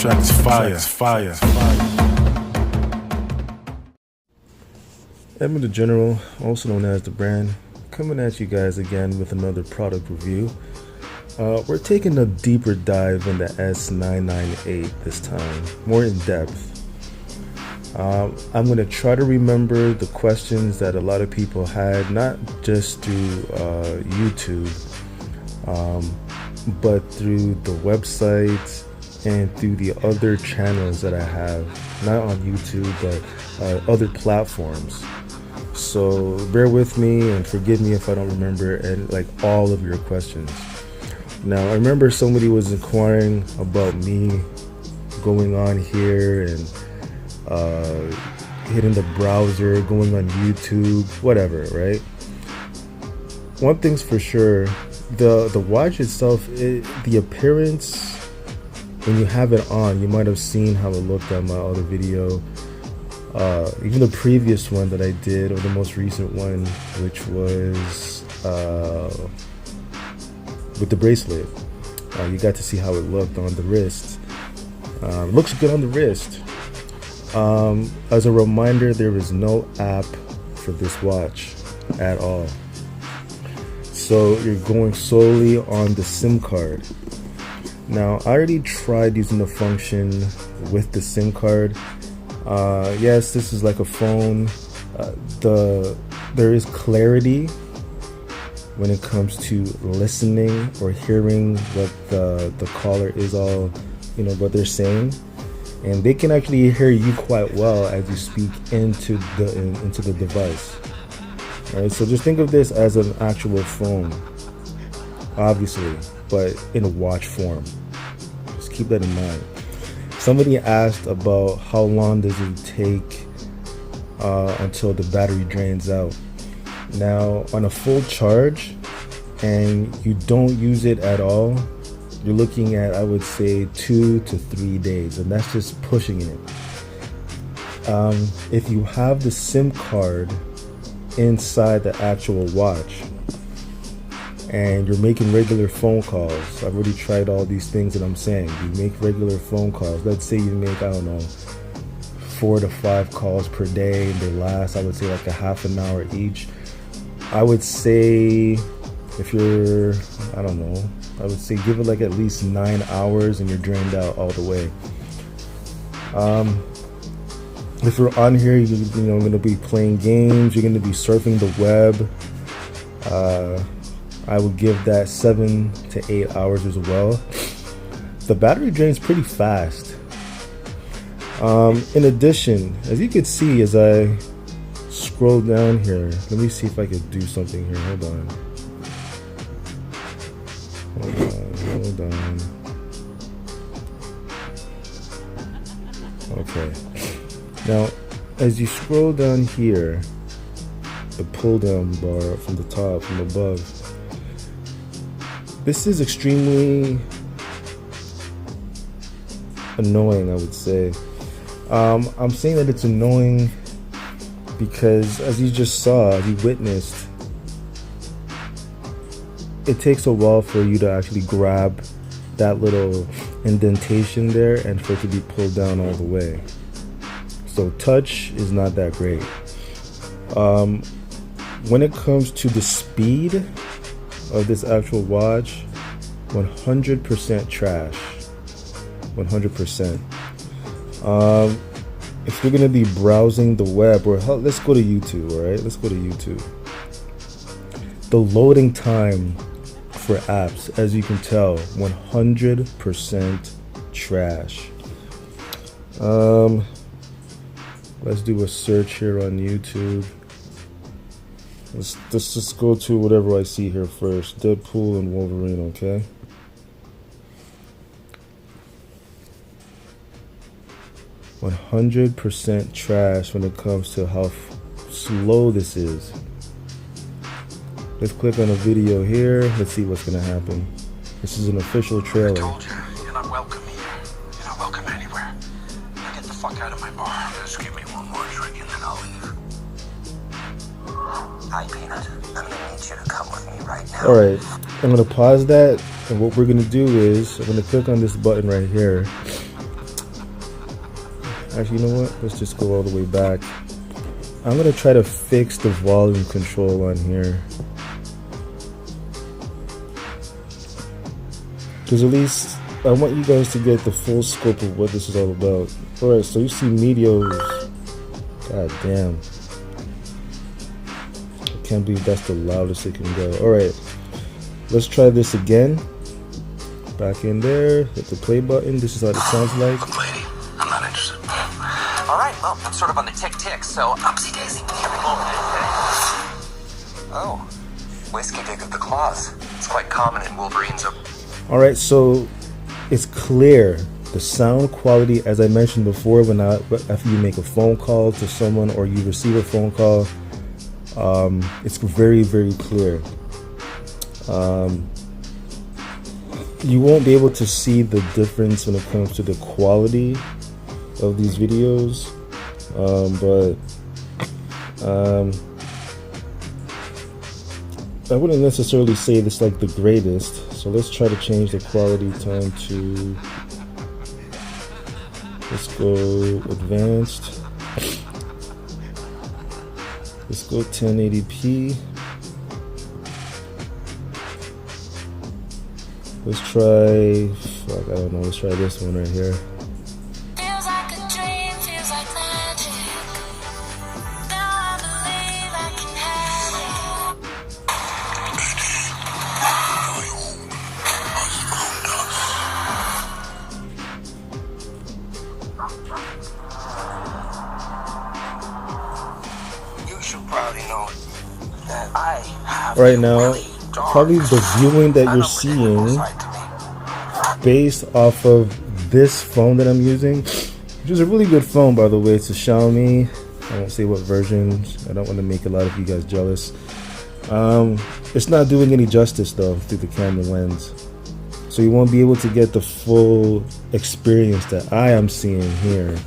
That's fire. That's fire. Edmund the General, also known as the brand, coming at you guys again with another product review. We're taking a deeper dive into S998 this time, more in depth. I'm going to try to remember the questions that a lot of people had, not just through YouTube, but through the website and through the other channels that I have, not on YouTube, but other platforms. So bear with me and forgive me if I don't remember all of your questions. Now, I remember somebody was inquiring about me going on here and hitting the browser, going on YouTube, whatever, right? One thing's for sure, the watch itself, the appearance, when you have it on, you might have seen how it looked on my other video. Even the previous one that I did, or the most recent one, which was with the bracelet. You got to see how it looked on the wrist. Looks good on the wrist. As a reminder, there is no app for this watch at all. So you're going solely on the SIM card. Now, I already tried using the function with the SIM card. Yes, this is like a phone. There is clarity when it comes to listening or hearing what the caller is all, what they're saying, and they can actually hear you quite well as you speak into the device. All right, so just think of this as an actual phone, obviously, but in a watch form. Just keep that in mind. Somebody asked about how long does it take until the battery drains out. Now, on a full charge and you don't use it at all, you're looking at, I would say, 2 to 3 days, and that's just pushing it. If you have the SIM card inside the actual watch and you're making regular phone calls, I've already tried all these things that I'm saying. You make regular phone calls. Let's say you make, 4 to 5 calls per day, and they last, I would say, like a half an hour each. I would say, if you're, I would say give it like at least 9 hours and you're drained out all the way. If you're on here, you're going to be playing games, you're going to be surfing the web. I would give that 7 to 8 hours as well. The battery drains pretty fast. In addition, as you can see, as I scroll down here, let me see if I could do something here. Hold on. Okay. Now, as you scroll down here, the pull down bar from the top, from above, this is extremely annoying, I would say. I'm saying that it's annoying because, as you just saw, as you witnessed, it takes a while for you to actually grab that little indentation there and for it to be pulled down all the way. So touch is not that great. When it comes to the speed of this actual watch, 100% trash. 100%. If you're gonna be browsing the web, or let's go to YouTube, all right? Let's go to YouTube. The loading time for apps, as you can tell, 100% trash. Let's do a search here on YouTube. Let's just go to whatever I see here first. Deadpool and Wolverine, okay? %100% trash when it comes to how slow this is. Let's click on a video here. Let's see what's gonna happen. This is an official trailer. I told you, you're not welcome here. You're not welcome anywhere. Now get the fuck out of my bar. Just give me one more drink and then I'll leave. Hi, Peanut. I'm gonna need you to come with me right now. Alright, I'm gonna pause that, and what we're gonna do is I'm gonna click on this button right here, Actually, you know what? Let's just go all the way back. I'm gonna try to fix the volume control on here, because at least I want you guys to get the full scope of what this is all about. Alright, so you see Meteos. God damn. I can't believe that's the loudest it can go. Alright, let's try this again. Back in there, hit the play button. This is how it sounds like. Look, lady, I'm not interested. Alright, well, I'm sort of on the tick-tick, so upsy daisy. Oh, whiskey dig of the claws. It's quite common in Wolverines. Alright, so it's clear. The sound quality, as I mentioned before, after you make a phone call to someone or you receive a phone call, it's very, very clear. You won't be able to see the difference when it comes to the quality of these videos, but I wouldn't necessarily say this like the greatest. So let's try to change the quality time to, let's go advanced, let's go 1080p. Let's try, fuck, I don't know, let's try this one right here. Feels like a dream, feels like magic. Now I believe I can have it. You should probably know that I have Right now, really dark, probably the viewing that you're seeing based off of this phone that I'm using, which is a really good phone, by the way. It's a Xiaomi. I won't say what version. I don't want to make a lot of you guys jealous. It's not doing any justice though through the camera lens, so you won't be able to get the full experience that I am seeing here.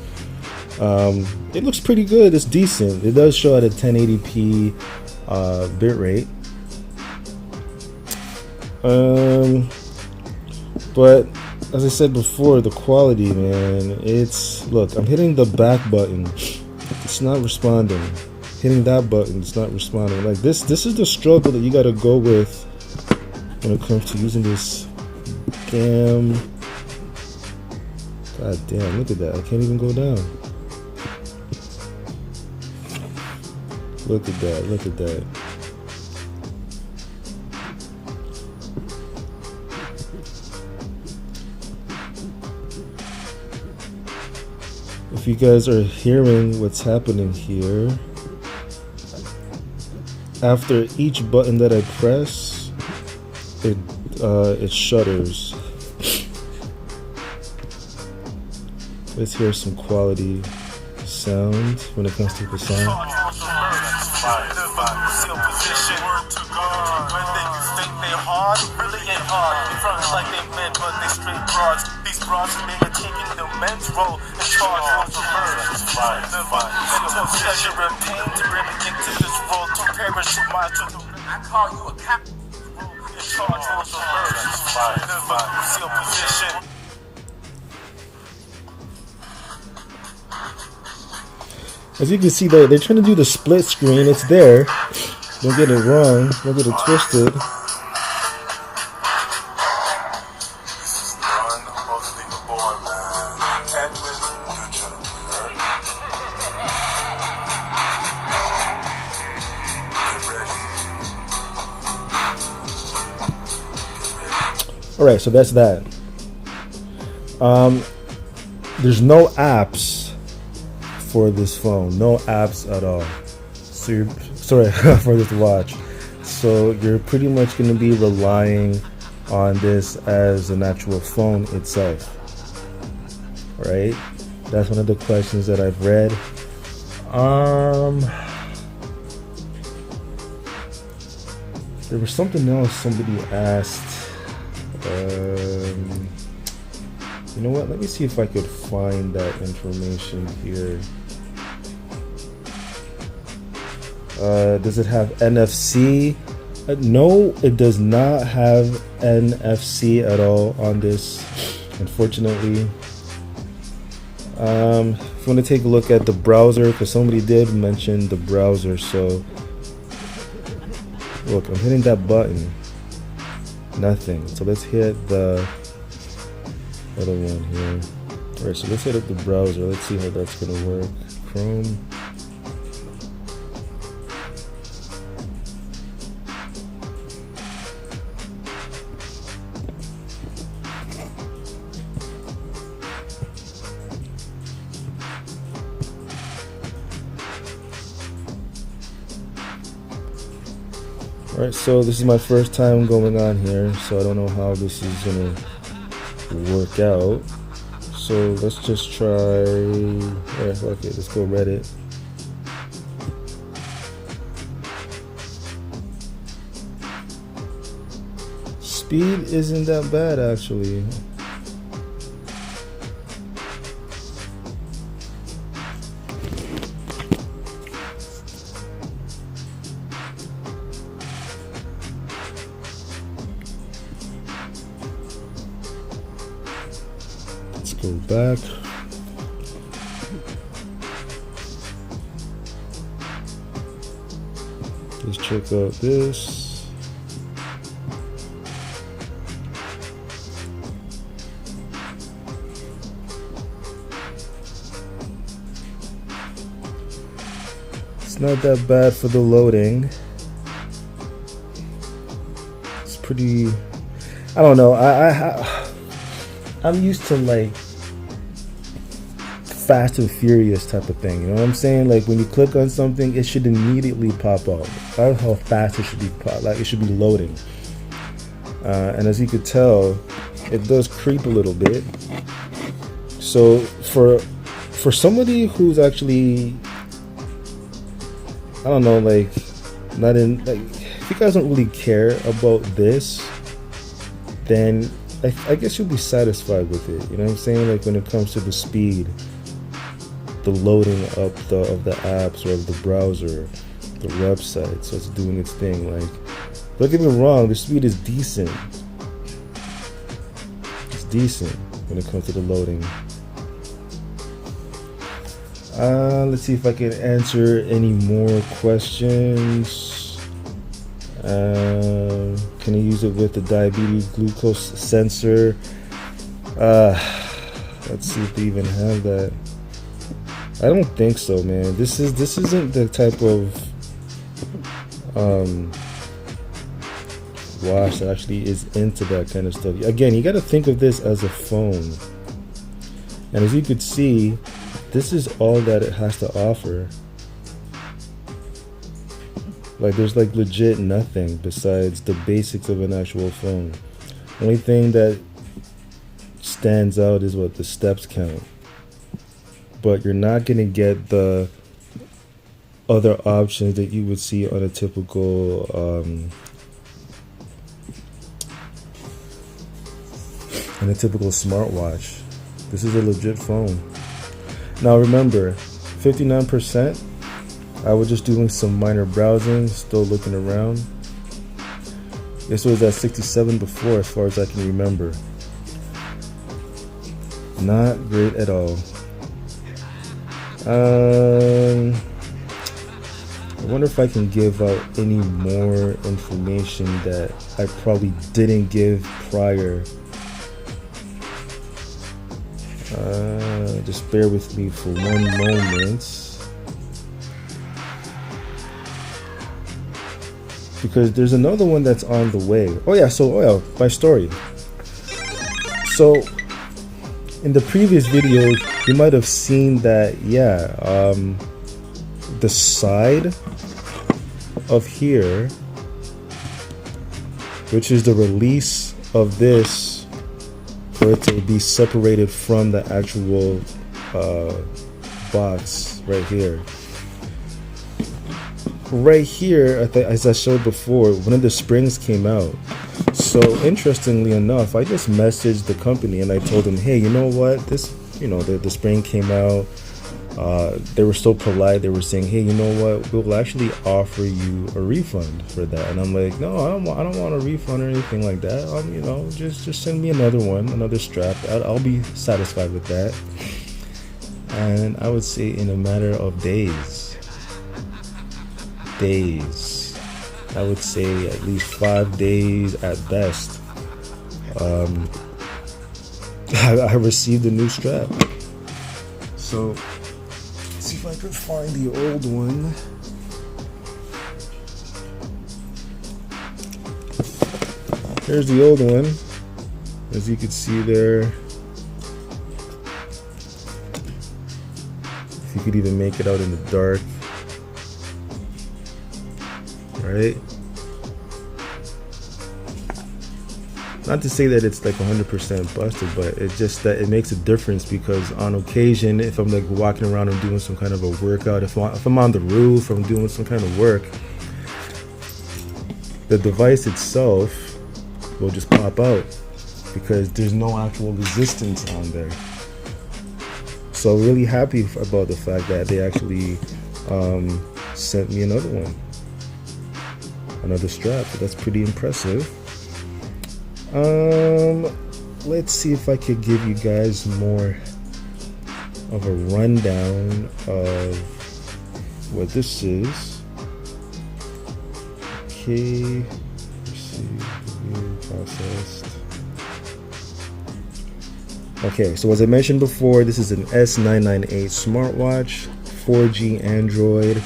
It looks pretty good. It's decent. It does show at a 1080p bitrate. But as I said before, the quality, man, it's, look, I'm hitting the back button, it's not responding. Hitting that button, it's not responding. Like this is the struggle that you gotta go with when it comes to using this damn, god damn, look at that, I can't even go down. Look at that, look at that. If you guys are hearing what's happening here, after each button that I press, it shutters. Let's hear some quality sound when it comes to the sound. Like they meant, but they straight broads. These broads are made taking the men's role and charge for murder. Pleasure and pain to bring me into this role to perish with my children. I call you a cop. In charge for murder. Never seal position. As you can see, they're trying to do the split screen. It's there. Don't get it wrong. Don't get it twisted. Alright, so that's that. There's no apps for this phone. No apps at all. So you're, sorry, for this watch. So you're pretty much going to be relying on this as an actual phone itself. Right? That's one of the questions that I've read. There was something else somebody asked. You know what? Let me see if I could find that information here. Does it have NFC? No, it does not have NFC at all on this, unfortunately. if you want to take a look at the browser, because somebody did mention the browser. So look, I'm hitting that button, nothing. So let's hit the other one here. All right, so let's hit up the browser. Let's see how that's gonna work. Chrome. Alright, so this is my first time going on here, so I don't know how this is gonna work out. So let's just try. Alright, okay, let's go Reddit. Speed isn't that bad actually. Go back. Let's check out this. It's not that bad for the loading. It's pretty, I don't know. I'm used to like Fast and Furious type of thing, you know what I'm saying? Like when you click on something, it should immediately pop up. That's how fast it should be, like it should be loading. And as you could tell, it does creep a little bit. So for somebody who's actually, I don't know, like not in, like if you guys don't really care about this, then I guess you'll be satisfied with it. You know what I'm saying? Like when it comes to the speed, the loading up of the apps or of the browser, the website, so it's doing its thing. Like, don't get me wrong, the speed is decent. It's decent when it comes to the loading. Let's see if I can answer any more questions. Can you use it with the diabetes glucose sensor? Let's see if they even have that. I don't think so, man. This isn't the type of watch that actually is into that kind of stuff. Again, you got to think of this as a phone, and as you could see, this is all that it has to offer. Like there's like legit nothing besides the basics of an actual phone. Only thing that stands out is what the steps count. But you're not gonna get the other options that you would see on a typical smartwatch. This is a legit phone. Now remember, 59%. I was just doing some minor browsing, still looking around. This was at 67 before, as far as I can remember. Not great at all. I wonder if I can give out any more information that I probably didn't give prior. Just bear with me for one moment. Because there's another one that's on the way. My story. So in the previous video, you might have seen that, the side of here, which is the release of this, for it to be separated from the actual box right here. Right here, as I showed before, one of the springs came out. So interestingly enough, I just messaged the company and I told them, hey, you know what, this, the spring came out. They were so polite. They were saying, hey, you know what, we'll actually offer you a refund for that. And I'm like, no, I don't want a refund or anything like that. Just send me another strap. I'll be satisfied with that. and I would say in a matter of days, I would say at least 5 days at best, I received a new strap. So let's see if I can find the old one. Here's the old one, as you can see there. If you could even make it out in the dark. Right? Not to say that it's like 100% busted, but it's just that it makes a difference, because on occasion, if I'm like walking around and doing some kind of a workout, if I'm on the roof, I'm doing some kind of work, the device itself will just pop out because there's no actual resistance on there. So really happy about the fact that they actually sent me another one, another strap. So that's pretty impressive. Let's see if I could give you guys more of a rundown of what this is. Okay, let's see, processed. Okay, so as I mentioned before, this is an S998 smartwatch, 4G Android,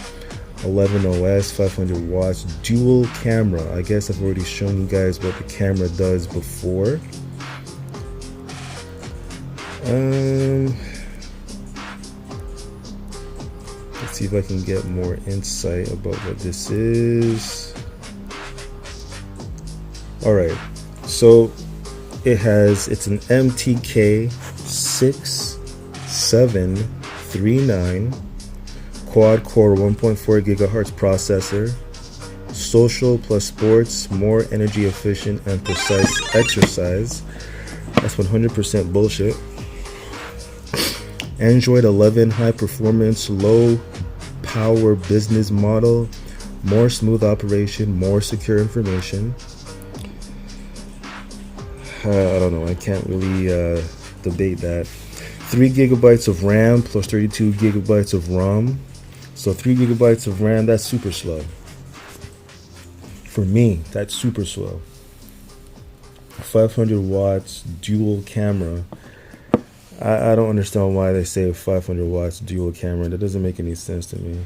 11 OS, 500 watts, dual camera. I guess I've already shown you guys what the camera does before. Let's see if I can get more insight about what this is. Alright, so it's an MTK 6739 quad-core 1.4 gigahertz processor, social plus sports, more energy efficient and precise exercise. That's 100% bullshit. Android 11 high performance, low power business model, more smooth operation, more secure information. I don't know, I can't really debate that. 3 gigabytes of RAM plus 32 gigabytes of ROM. So 3 gigabytes of RAM, that's super slow. For me, that's super slow. 500 watts dual camera. I don't understand why they say 500 watts dual camera. That doesn't make any sense to me.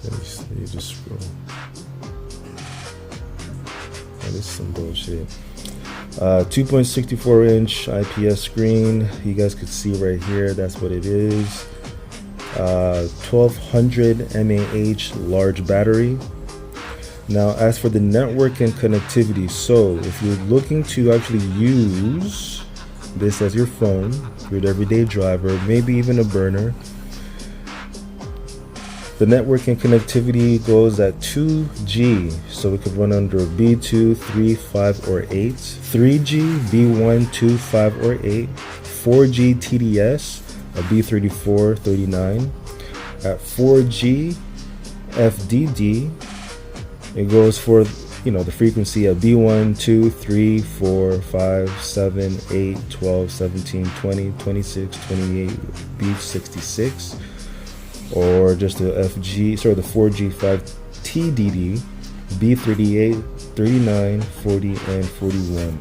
Let me just scroll. Oh, this is some bullshit. 2.64 inch IPS screen. You guys could see right here. That's what it is. 1200 mAh large battery. Now, as for the network and connectivity, so if you're looking to actually use this as your phone, your everyday driver, maybe even a burner, the network and connectivity goes at 2G, so it could run under B2, 3, 5, or 8, 3G, B1, 2, 5, or 8, 4G TDS, a B34, 39, at 4G FDD, it goes for, the frequency of B1, 2, 3, 4, 5, 7, 8, 12, 17, 20, 26, 28, B66, or just the the 4G 5 TDD, B38, 39, 40, and 41.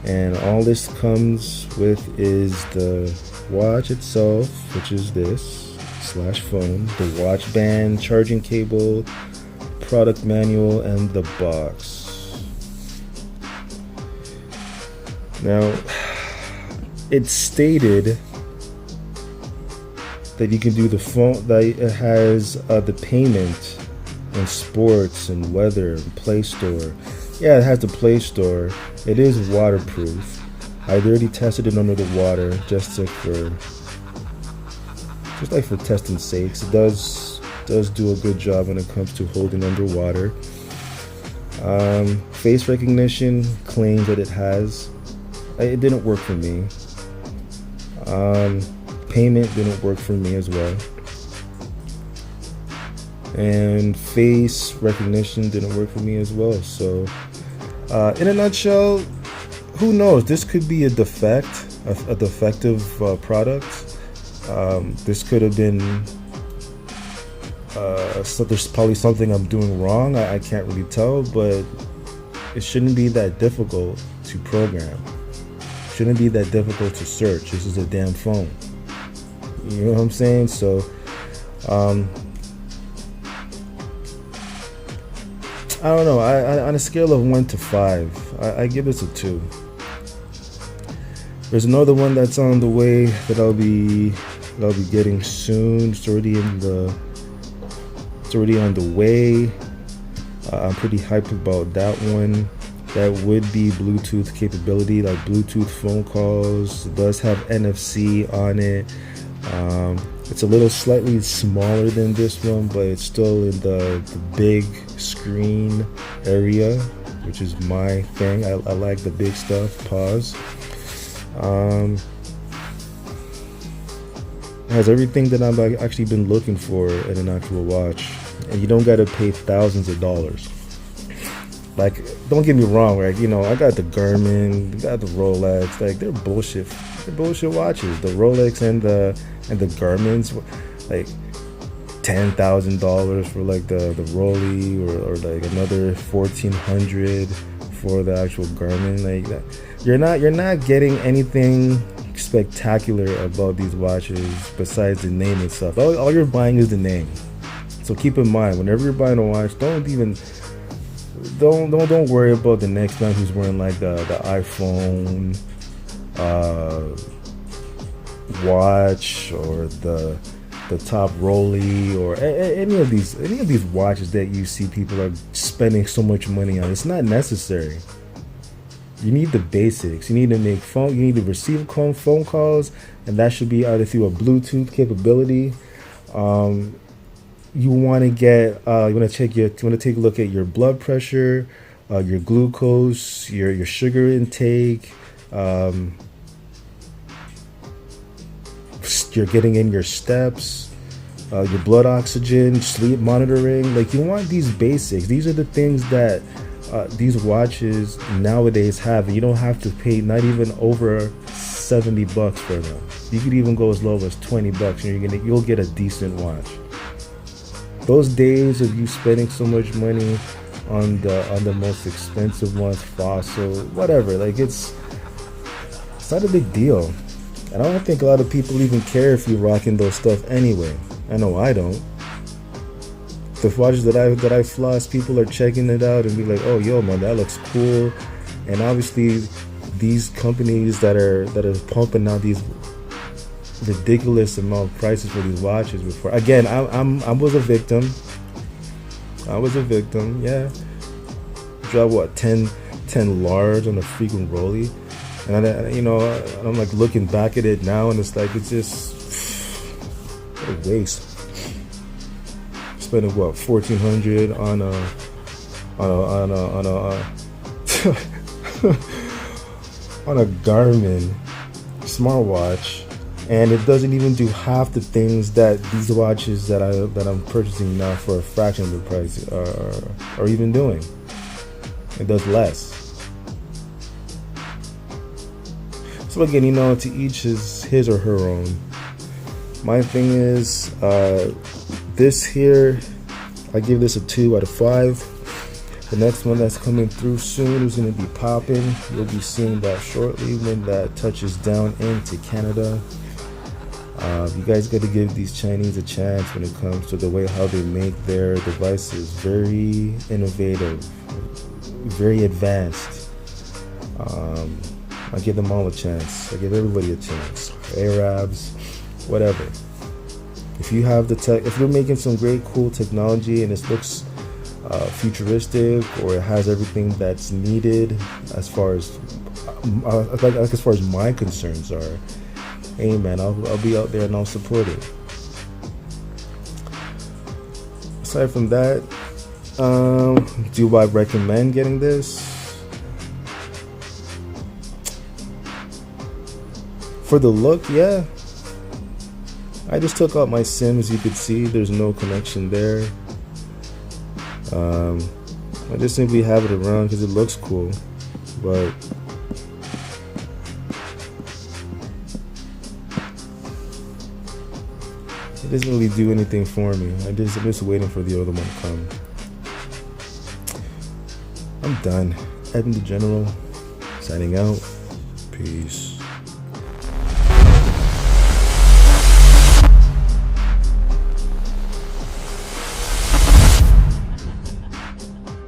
And all this comes with is the watch itself, which is this /phone, the watch band, charging cable, product manual, and the box. Now, it's stated that you can do the phone, that it has the payment and sports and weather and Play Store. Yeah, it has the Play Store. It is waterproof. I already tested it under the water just for testing sakes. It does do a good job when it comes to holding underwater. Face recognition claims that it has. It didn't work for me. Payment didn't work for me as well. And face recognition didn't work for me as well. So, in a nutshell, who knows? This could be a defect, a defective product. This could have been. So there's probably something I'm doing wrong. I can't really tell, but it shouldn't be that difficult to program. Shouldn't be that difficult to search. This is a damn phone. You know what I'm saying? So, I don't know. I on a scale of 1 to 5, I give this a 2. There's another one that's on the way that I'll be getting soon. It's already on the way. I'm pretty hyped about that one. That would be Bluetooth capability, like Bluetooth phone calls. It does have NFC on it. It's a little slightly smaller than this one, but it's still in the big screen area, which is my thing. I like the big stuff. Pause. It has everything that I've actually been looking for in an actual watch, and you don't gotta pay thousands of dollars. Like, don't get me wrong, right? You know, I got the Garmin, I got the Rolex. Like, they're bullshit watches. The Rolex and the Garmin's, like $10,000 for like the Rolly, or like another $1,400 for the actual Garmin. Like that, you're not getting anything spectacular about these watches besides the name itself. All you're buying is the name. So keep in mind, whenever you're buying a watch, don't worry about the next man who's wearing like the iPhone watch, or the top Rolly, or any of these watches that you see people are spending so much money on. It's not necessary. You need the basics. You need to receive phone calls, and that should be either through a Bluetooth capability. You want to take a look at your blood pressure, your glucose, your sugar intake. You're getting in your steps, your blood oxygen, sleep monitoring. Like, you want these basics. These are the things that these watches nowadays have, and you don't have to pay not even over $70 for them. You could even go as low as $20, and you'll get a decent watch. Those days of you spending so much money on the most expensive ones, Fossil, whatever, like it's not a big deal. And I don't think a lot of people even care if you're rocking those stuff anyway. I know I don't. The watches that I floss, people are checking it out and be like, "Oh, yo, man, that looks cool." And obviously, these companies that are pumping out these ridiculous amount of prices for these watches before. Again, I was a victim. Yeah. Drop what 10 large on a freaking Rolly. And I'm like looking back at it now, and it's like, it's just what a waste. Spending what $1,400 on a on a Garmin smartwatch, and it doesn't even do half the things that these watches that I'm purchasing now for a fraction of the price are even doing. It does less. So again, to each his or her own. My thing is, this here, I give this a 2 out of 5. The next one that's coming through soon is going to be popping. You'll be seeing that shortly when that touches down into Canada. You guys got to give these Chinese a chance when it comes to the way how they make their devices. Very innovative, very advanced. I give them all a chance. I give everybody a chance. Arabs, whatever. If you have the tech, if you're making some great, cool technology and it looks futuristic, or it has everything that's needed as far as my concerns are, hey man, I'll be out there and I'll support it. Aside from that, do I recommend getting this? For the look, yeah. I just took out my SIM, as you could see. There's no connection there. I just simply have it around because it looks cool. But it doesn't really do anything for me. I'm just waiting for the other one to come. I'm done. Evan the General, signing out. Peace.